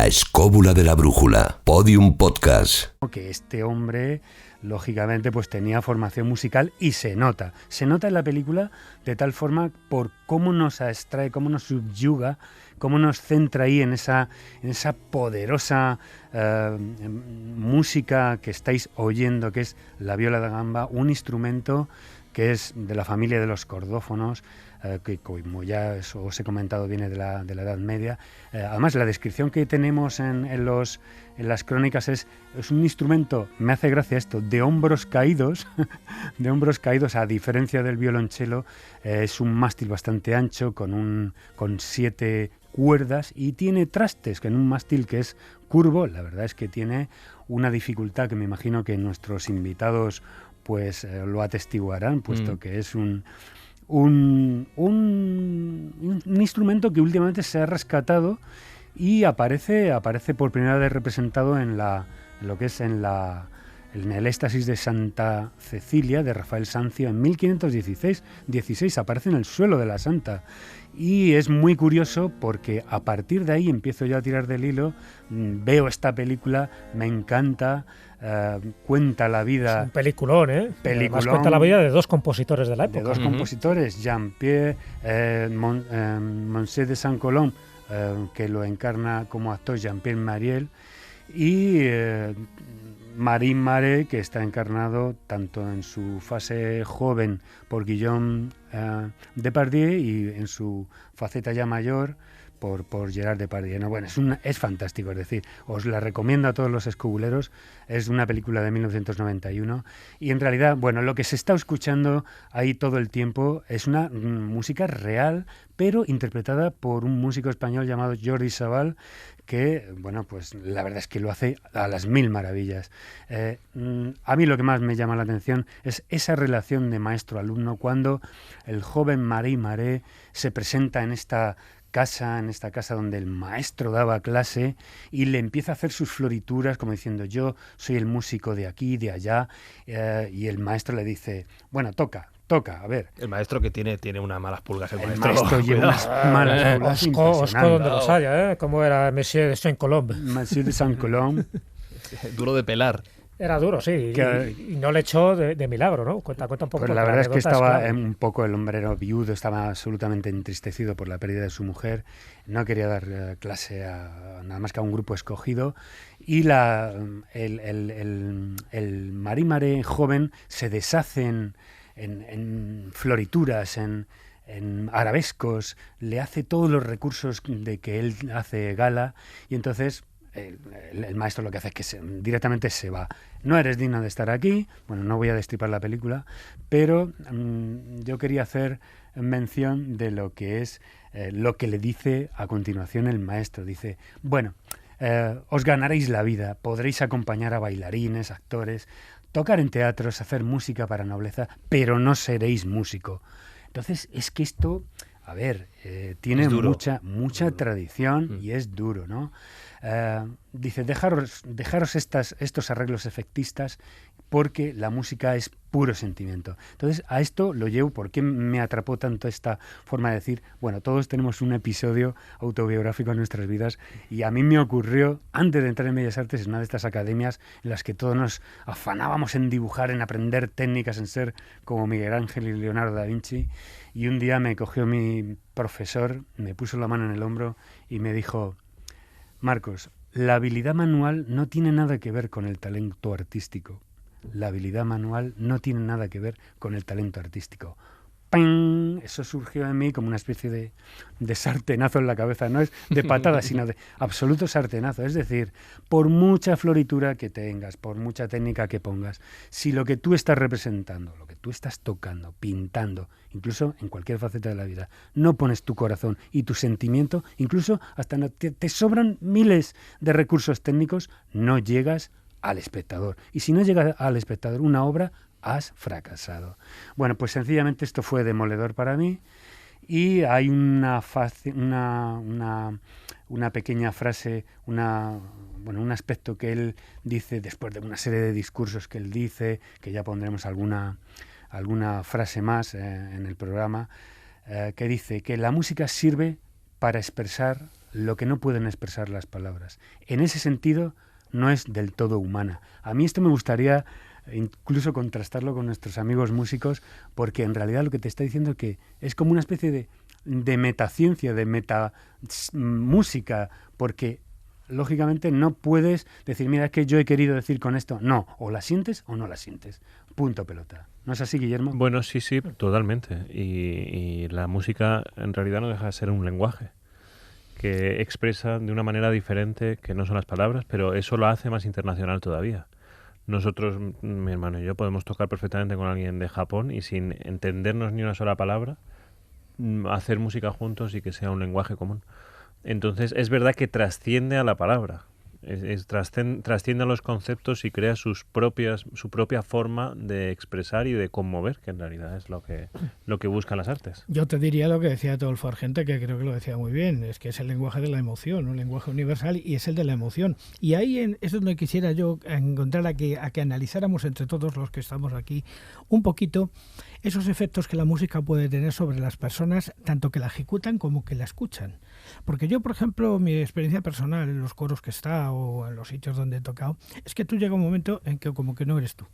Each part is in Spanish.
La escóbula de la brújula, Podium Podcast. Que este hombre, lógicamente, pues tenía formación musical y se nota en la película de tal forma por cómo nos abstrae, cómo nos subyuga, cómo nos centra ahí en esa poderosa música que estáis oyendo, que es la viola da gamba, un instrumento que es de la familia de los cordófonos, que como ya os he comentado viene de la Edad Media. Además, la descripción que tenemos en las crónicas es un instrumento, me hace gracia esto, de hombros caídos, a diferencia del violonchelo. Es un mástil bastante ancho con 7 cuerdas y tiene trastes, que en un mástil que es curvo, la verdad es que tiene una dificultad que me imagino que nuestros invitados pues lo atestiguarán, puesto que es un instrumento que últimamente se ha rescatado y aparece por primera vez representado en el Éxtasis de Santa Cecilia de Rafael Sanzio en 1516. Aparece en el suelo de la Santa. Y es muy curioso porque a partir de ahí empiezo yo a tirar del hilo, veo esta película, me encanta, cuenta la vida... Es un peliculón, ¿eh? Peliculón. Además cuenta la vida de 2 compositores de la época. De 2 compositores, Jean-Pierre Moncey de Saint-Colomb, que lo encarna como actor Jean-Pierre Mariel, y Marín Maré, que está encarnado tanto en su fase joven por Guillaume Depardieu y en su faceta ya mayor por Gerard Depardieu. No, bueno, es fantástico, es decir, os la recomiendo a todos los escobuleros. Es una película de 1991 y en realidad, bueno, lo que se está escuchando ahí todo el tiempo es una música real, pero interpretada por un músico español llamado Jordi Savall, que, bueno, pues la verdad es que lo hace a las mil maravillas. A mí lo que más me llama la atención es esa relación de maestro-alumno cuando el joven Marín Maré se presenta en esta casa donde el maestro daba clase y le empieza a hacer sus florituras como diciendo yo soy el músico de aquí, de allá, y el maestro le dice, bueno, toca, a ver. El maestro que tiene unas malas pulgas. El maestro lleva unas malas pulgas impresionantes. Osco donde los haya, ¿eh? ¿Cómo era Monsieur de Saint-Colomb? Monsieur de Saint-Colomb. Duro de pelar. Era duro, sí, y no le echó de milagro, ¿no? Cuenta un poco. Pues la verdad es que estaba un poco, el hombre era viudo, estaba absolutamente entristecido por la pérdida de su mujer, no quería dar clase nada más que a un grupo escogido, y el Marín Maré joven se deshace en florituras, en arabescos, le hace todos los recursos de que él hace gala, y entonces... El maestro lo que hace es que directamente se va. No eres digno de estar aquí. Bueno, no voy a destripar la película, pero yo quería hacer mención de lo que es lo que le dice a continuación el maestro. Dice, bueno, os ganaréis la vida, podréis acompañar a bailarines, actores, tocar en teatros, hacer música para nobleza, pero no seréis músico. Entonces, es que esto, a ver, tiene mucha tradición y es duro, ¿no? Dice, dejaros estos arreglos efectistas porque la música es puro sentimiento. Entonces, a esto lo llevo, ¿por qué me atrapó tanto esta forma de decir? Bueno, todos tenemos un episodio autobiográfico en nuestras vidas y a mí me ocurrió, antes de entrar en Bellas Artes, en una de estas academias en las que todos nos afanábamos en dibujar, en aprender técnicas, en ser como Miguel Ángel y Leonardo da Vinci, y un día me cogió mi profesor, me puso la mano en el hombro y me dijo, Marcos, la habilidad manual no tiene nada que ver con el talento artístico. La habilidad manual no tiene nada que ver con el talento artístico. ¡Ping! Eso surgió en mí como una especie de sartenazo en la cabeza. No es de patada, sino de absoluto sartenazo. Es decir, por mucha floritura que tengas, por mucha técnica que pongas, si lo que tú estás representando, lo que tú estás tocando, pintando, incluso en cualquier faceta de la vida, no pones tu corazón y tu sentimiento, incluso hasta te sobran miles de recursos técnicos, no llegas al espectador. Y si no llega al espectador una obra, has fracasado. Bueno, pues sencillamente esto fue demoledor para mí y hay una pequeña frase, un aspecto que él dice después de una serie de discursos que él dice, que ya pondremos alguna frase más en el programa, que dice que la música sirve para expresar lo que no pueden expresar las palabras. En ese sentido, no es del todo humana. A mí esto me gustaría incluso contrastarlo con nuestros amigos músicos, porque en realidad lo que te está diciendo es que es como una especie de metaciencia, de metamúsica, porque lógicamente no puedes decir, mira, es que yo he querido decir con esto. No, o la sientes o no la sientes. Punto, pelota. ¿No es así, Guillermo? Bueno, sí, totalmente. Y la música en realidad no deja de ser un lenguaje que expresa de una manera diferente que no son las palabras, pero eso lo hace más internacional todavía. Nosotros, mi hermano y yo, podemos tocar perfectamente con alguien de Japón y sin entendernos ni una sola palabra, hacer música juntos y que sea un lenguaje común. Entonces, es verdad que trasciende a la palabra, trasciende a los conceptos y crea su propia forma de expresar y de conmover, que en realidad es lo que buscan las artes. Yo te diría lo que decía Adolfo Argente, que creo que lo decía muy bien, es que es el lenguaje de la emoción, un lenguaje universal, y es el de la emoción. Y ahí es donde quisiera yo encontrar a que analizáramos entre todos los que estamos aquí un poquito esos efectos que la música puede tener sobre las personas, tanto que la ejecutan como que la escuchan. Porque yo, por ejemplo, mi experiencia personal en los coros que está o en los sitios donde he tocado, es que tú llega un momento en que como que no eres tú.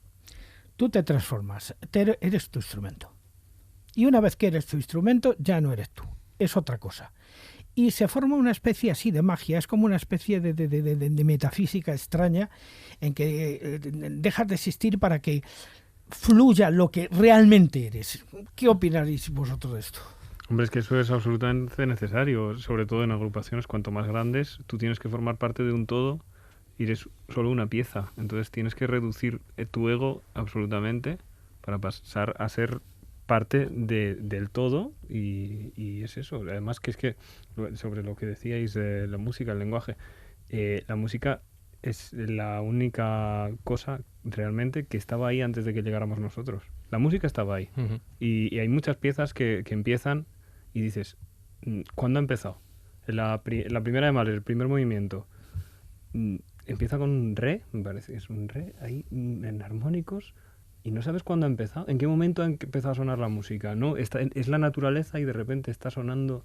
Tú te transformas, eres tu instrumento. Y una vez que eres tu instrumento, ya no eres tú, es otra cosa. Y se forma una especie así de magia, es como una especie de metafísica extraña en que dejas de existir para que fluya lo que realmente eres. ¿Qué opinaréis vosotros de esto? Hombre, es que eso es absolutamente necesario, sobre todo en agrupaciones cuanto más grandes. Tú tienes que formar parte de un todo y eres solo una pieza. Entonces tienes que reducir tu ego absolutamente para pasar a ser parte del todo y es eso. Además que es que, sobre lo que decíais de la música, el lenguaje, la música es la única cosa realmente que estaba ahí antes de que llegáramos nosotros. La música estaba ahí. Uh-huh. Y hay muchas piezas que empiezan y dices, ¿cuándo ha empezado? La primera de Mahler, el primer movimiento, empieza con un re, me parece que es un re, ahí en armónicos, y no sabes cuándo ha empezado, en qué momento ha empezado a sonar la música. No, es la naturaleza y de repente está sonando,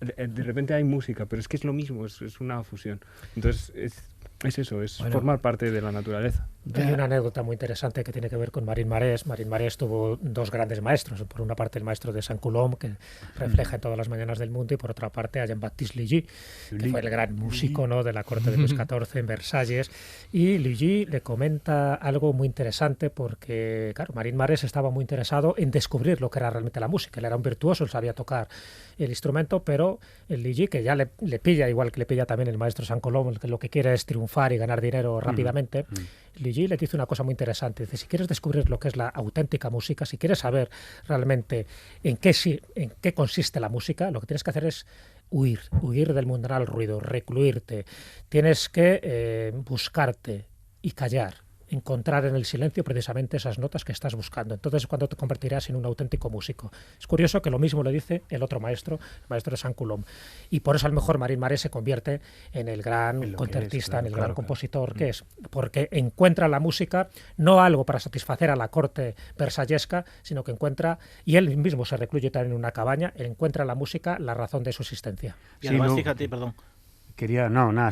de repente hay música, pero es que es lo mismo, es una fusión. Entonces es eso, es formar parte de la naturaleza. Hay una anécdota muy interesante que tiene que ver con Marín Marés. Marín Marés tuvo dos grandes maestros. Por una parte, el maestro de Saint-Coulomb, que refleja en todas las mañanas del mundo, y por otra parte, a Jean-Baptiste Lully, que fue el gran músico, ¿no?, de la corte de Luis XIV en Versalles. Y Lully le comenta algo muy interesante porque, claro, Marín Marés estaba muy interesado en descubrir lo que era realmente la música. Él era un virtuoso, él sabía tocar el instrumento, pero el Lully, que ya le pilla, igual que le pilla también el maestro Saint-Coulomb, que lo que quiere es triunfar y ganar dinero rápidamente, Lully le dice una cosa muy interesante. Dice, si quieres descubrir lo que es la auténtica música, si quieres saber realmente en qué consiste la música, lo que tienes que hacer es huir del mundanal ruido, recluirte. Tienes que buscarte y callar, encontrar en el silencio precisamente esas notas que estás buscando. Entonces es cuando te convertirás en un auténtico músico. Es curioso que lo mismo le dice el otro maestro, el maestro de Saint-Coulomb. Y por eso a lo mejor Marín Marés se convierte en el gran concertista, en el gran compositor que es. Porque encuentra la música no algo para satisfacer a la corte versallesca, sino que encuentra, y él mismo se recluye también en una cabaña, él encuentra la música la razón de su existencia. Y además, fíjate, perdón.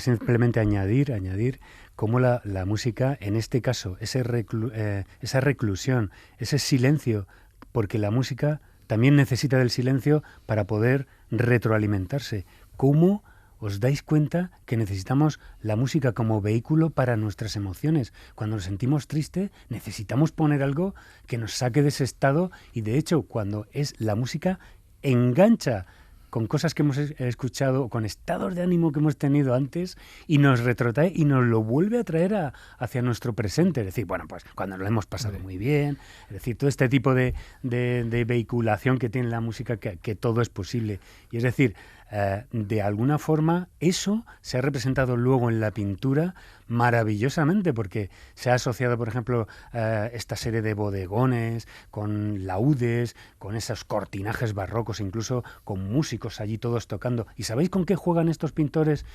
Simplemente añadir cómo la música, en este caso, esa reclusión, ese silencio, porque la música también necesita del silencio para poder retroalimentarse. ¿Cómo os dais cuenta que necesitamos la música como vehículo para nuestras emociones? Cuando nos sentimos tristes, necesitamos poner algo que nos saque de ese estado, y de hecho, cuando es la música, engancha con cosas que hemos escuchado, con estados de ánimo que hemos tenido antes, y nos retrotrae y nos lo vuelve a traer hacia nuestro presente. Es decir, bueno, pues cuando lo hemos pasado muy bien, es decir, todo este tipo de vehiculación que tiene la música, que todo es posible. Y es decir, de alguna forma eso se ha representado luego en la pintura maravillosamente, porque se ha asociado, por ejemplo, esta serie de bodegones con laúdes, con esos cortinajes barrocos, incluso con músicos allí todos tocando. ¿Y sabéis con qué juegan estos pintores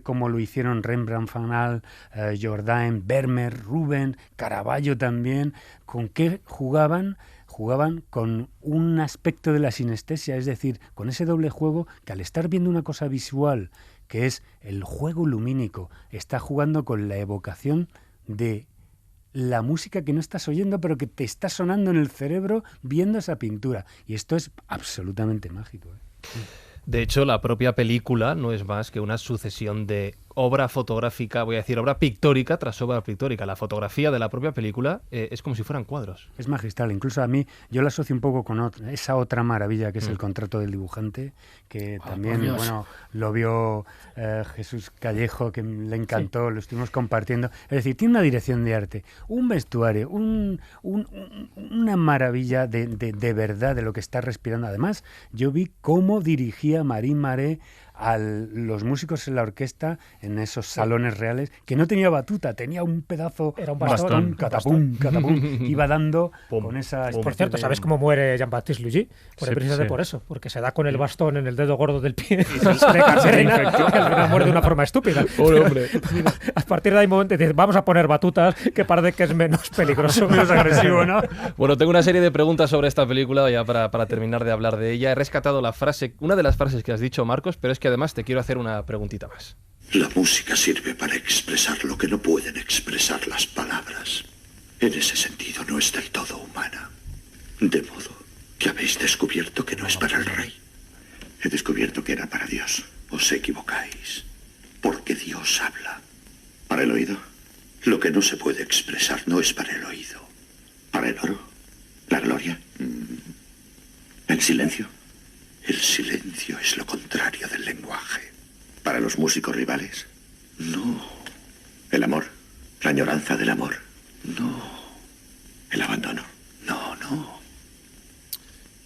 como lo hicieron Rembrandt, Van Eyck, Jordaen, Vermeer, Rubens, Caravaggio también? ¿Con qué jugaban? Jugaban con un aspecto de la sinestesia, es decir, con ese doble juego que al estar viendo una cosa visual que es el juego lumínico. Está jugando con la evocación de la música que no estás oyendo, pero que te está sonando en el cerebro viendo esa pintura. Y esto es absolutamente mágico, ¿eh? De hecho, la propia película no es más que una sucesión de obra fotográfica, voy a decir obra pictórica tras obra pictórica. La fotografía de la propia película es como si fueran cuadros. Es magistral. Incluso a mí, yo la asocio un poco con esa otra maravilla que es el contrato del dibujante, que también, bueno, lo vio Jesús Callejo, que le encantó, lo estuvimos compartiendo. Es decir, tiene una dirección de arte, un vestuario, una maravilla de verdad de lo que está respirando. Además, yo vi cómo dirigía Marín Maré a los músicos en la orquesta en esos salones reales, que no tenía batuta, tenía un pedazo, era un bastón, catapum, iba dando con esa... Por cierto, ¿sabes cómo muere Jean-Baptiste Lully? Precisamente por eso, porque se da con el bastón en el dedo gordo del pie y se encarcera, y al final muere de una forma estúpida. Pobre hombre. A partir de ahí momento dices, vamos a poner batutas, que parece que es menos peligroso, menos agresivo, ¿no? Bueno, tengo una serie de preguntas sobre esta película ya para terminar de hablar de ella. He rescatado la frase, una de las frases que has dicho, Marcos, pero es que además te quiero hacer una preguntita más. La música sirve para expresar lo que no pueden expresar las palabras. En ese sentido no es del todo humana. De modo que habéis descubierto que no es para el rey. He descubierto que era para Dios. Os equivocáis. Porque Dios habla. ¿Para el oído? Lo que no se puede expresar no es para el oído. ¿Para el oro? ¿La gloria? ¿El silencio? El silencio es lo contrario del lenguaje. ¿Para los músicos rivales? No. ¿El amor? ¿La añoranza del amor? No. ¿El abandono? No, no.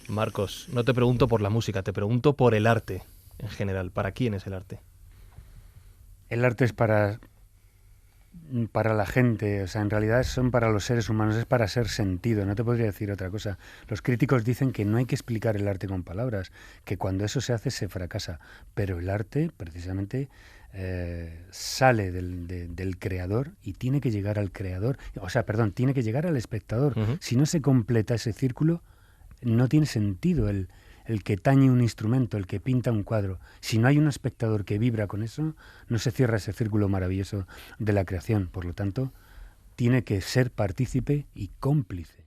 Marcos, no te pregunto por la música, te pregunto por el arte en general. ¿Para quién es el arte? El arte es para la gente, o sea, en realidad son para los seres humanos, es para ser sentido, no te podría decir otra cosa. Los críticos dicen que no hay que explicar el arte con palabras, que cuando eso se hace se fracasa, pero el arte precisamente sale del creador y tiene que llegar al creador, tiene que llegar al espectador. Si no se completa ese círculo, no tiene sentido el que tañe un instrumento, el que pinta un cuadro. Si no hay un espectador que vibra con eso, no se cierra ese círculo maravilloso de la creación. Por lo tanto, tiene que ser partícipe y cómplice.